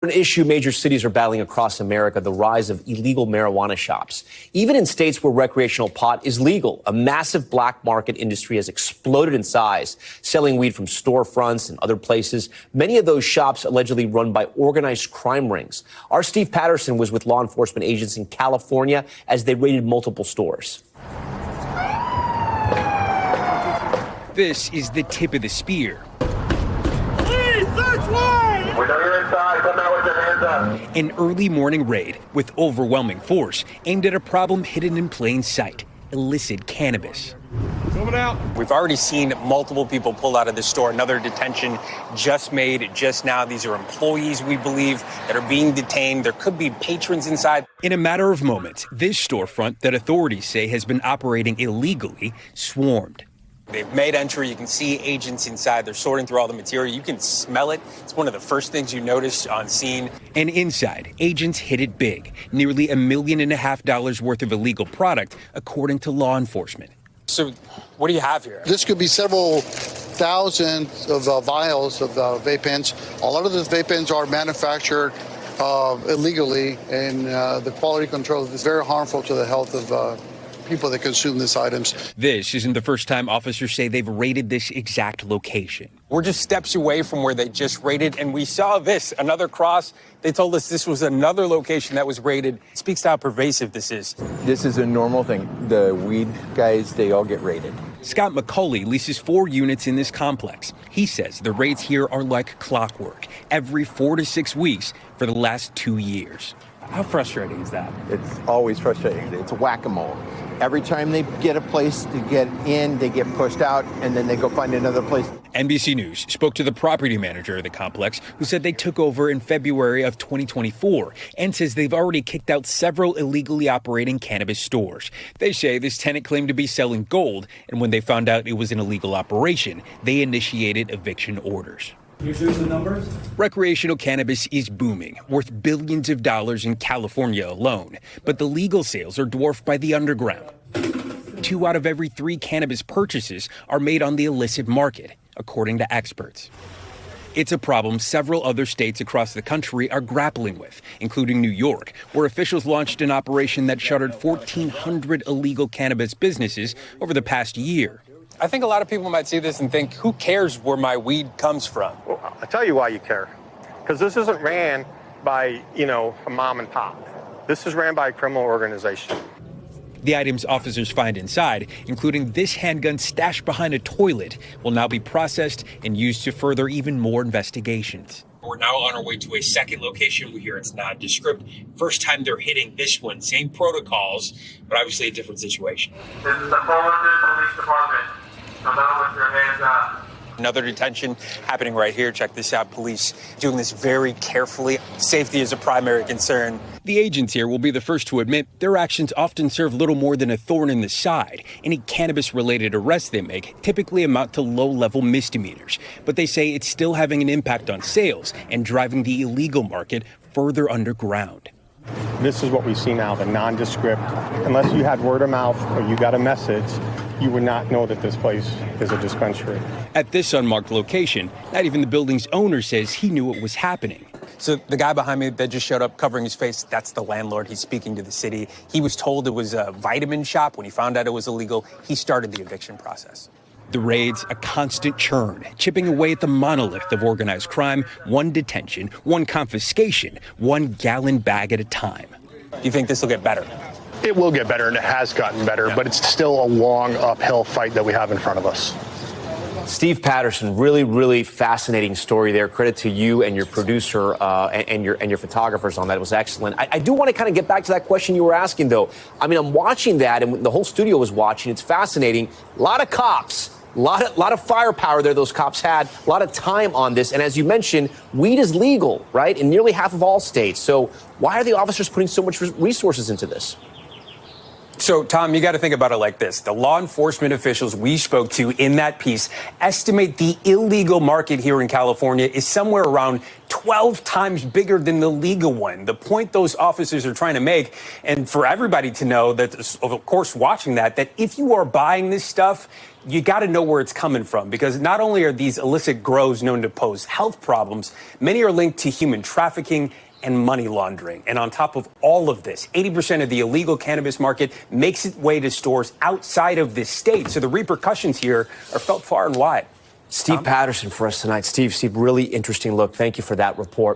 An issue major cities are battling across America, the rise of illegal marijuana shops. Even in states where recreational pot is legal, a massive black market industry has exploded in size, selling weed from storefronts and other places. Many of those shops allegedly run by organized crime rings. Our Steve Patterson was with law enforcement agents in California as they raided multiple stores. This is the tip of the spear. Please, search warrant! We know you're inside. Come out with your hands up. An early morning raid with overwhelming force aimed at a problem hidden in plain sight: illicit cannabis. Coming out. We've already seen multiple people pulled out of the store. Another detention just made just now. These are employees, we believe, that are being detained. There could be patrons inside. In a matter of moments, this storefront that authorities say has been operating illegally swarmed. They've made entry. You can see agents inside. They're sorting through all the material. You can smell it. It's one of the first things you notice on scene. And inside, agents hit it big. Nearly $1.5 million worth of illegal product, according to law enforcement. So what do you have here? This could be several thousands of vials of vape pens. A lot of those vape pens are manufactured illegally, and the quality control is very harmful to the health of people that consume these items. This isn't the first time officers say they've raided this exact location. We're just steps away from where they just raided, and we saw this, another cross. They told us this was another location that was raided. It speaks to how pervasive this is. This is a normal thing. The weed guys, they all get raided. Scott McCauley leases 4 units in this complex. He says the raids here are like clockwork, every 4 to 6 weeks for the last 2 years. How frustrating is that? It's always frustrating. It's whack-a-mole. Every time they get a place to get in, they get pushed out, and then they go find another place. NBC News spoke to the property manager of the complex, who said they took over in February of 2024 and says they've already kicked out several illegally operating cannabis stores. They say this tenant claimed to be selling gold, and when they found out it was an illegal operation, they initiated eviction orders. Here's the numbers. Recreational cannabis is booming, worth billions of dollars in California alone. But the legal sales are dwarfed by the underground. 2 out of every 3 cannabis purchases are made on the illicit market, according to experts. It's a problem several other states across the country are grappling with, including New York, where officials launched an operation that shuttered 1,400 illegal cannabis businesses over the past year. I think a lot of people might see this and think, who cares where my weed comes from? Well, I'll tell you why you care. Because this isn't ran by, a mom and pop. This is ran by a criminal organization. The items officers find inside, including this handgun stashed behind a toilet, will now be processed and used to further even more investigations. We're now on our way to a second location. We hear it's nondescript. First time they're hitting this one. Same protocols, but obviously a different situation. This is the Fullerton Police Department. Come out with your hands up. Another detention happening right here. Check this out. Police doing this very carefully. Safety is a primary concern. The agents here will be the first to admit their actions often serve little more than a thorn in the side. Any cannabis-related arrests they make typically amount to low-level misdemeanors. But they say it's still having an impact on sales and driving the illegal market further underground. This is what we see now, the nondescript. Unless you had word of mouth or you got a message, you would not know that this place is a dispensary. At this unmarked location, not even the building's owner says he knew what was happening. So the guy behind me that just showed up covering his face, that's the landlord. He's speaking to the city. He was told it was a vitamin shop. When he found out it was illegal, he started the eviction process. The raids, a constant churn, chipping away at the monolith of organized crime, one detention, one confiscation, 1 gallon bag at a time. Do you think this will get better? It will get better, and it has gotten better, but it's still a long uphill fight that we have in front of us. Steve Patterson, really, really fascinating story there. Credit to you and your producer and your photographers on that. It was excellent. I do want to kind of get back to that question you were asking, though. I mean, I'm watching that, and the whole studio was watching. It's fascinating. A lot of cops, a lot of firepower there those cops had, a lot of time on this. And as you mentioned, weed is legal, right, in nearly half of all states. So why are the officers putting so much resources into this? So, Tom, you got to think about it like this. The law enforcement officials we spoke to in that piece estimate the illegal market here in California is somewhere around 12 times bigger than the legal one. The point those officers are trying to make, and for everybody to know that, of course, watching that if you are buying this stuff, you got to know where it's coming from, because not only are these illicit grows known to pose health problems, many are linked to human trafficking and money laundering. And on top of all of this, 80% of the illegal cannabis market makes its way to stores outside of this state. So the repercussions here are felt far and wide. Steve Patterson for us tonight. Steve, really interesting look. Thank you for that report.